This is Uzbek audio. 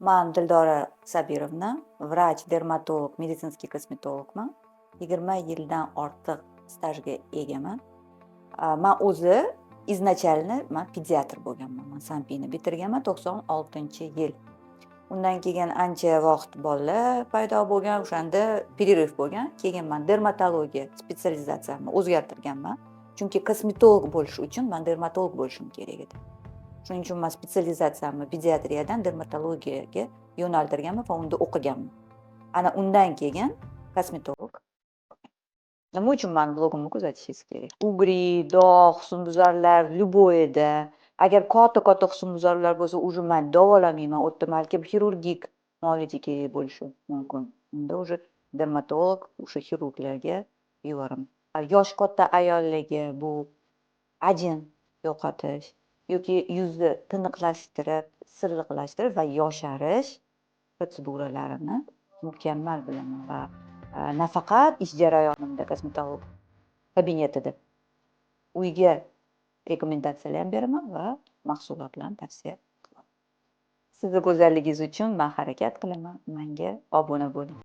Man Dildora Sabirovna, vrach, dermatolog, meditsinskiy kosmetologman. 20 yildan ortiq stajga egaman. Man o'zi izначально man pediatr bo'lganman. Man Sanpini bitirganman 96-yil. Undan keyin ancha vaqt bolalar paydo bo'lgan, o'shanda перерыв bo'lgan. Keyin man dermatologiya spetsializatsiyamni o'zgartirganman. Chunki kosmetolog bo'lish uchun man dermatolog bo'lishim kerak edi. Shuning uchun man spetsializatsiyamni pediatriyadan dermatologiyaga yo'naltirganman va unda o'qiganman. Ana undan keyin kosmetolog. Nima uchun mani blogimni kuzatishingiz kerak? Ugri, dog', husnbuzarlar любойda. Agar katta husnbuzarlar bo'lsa, уже man davolamayman. U yerda balki xirurgik muolaja kerak bo'lishi mumkin. Unda уже dermatolog o'sha xirurglarga yuboraman. Yosh katta ayollarga bu ajin yo'qotish yoki yuzni tiniqlashtirib, silliqlashtirib va yosharish protseduralarini mukammal bilaman va nafaqat ish jarayonimda kosmetolog kabinetida uyga rekomendatsiyalar ham beraman va mahsulotlarni tavsiya qilaman. Sizni go'zalligingiz uchun men harakat qilaman. Menga obuna bo'ling.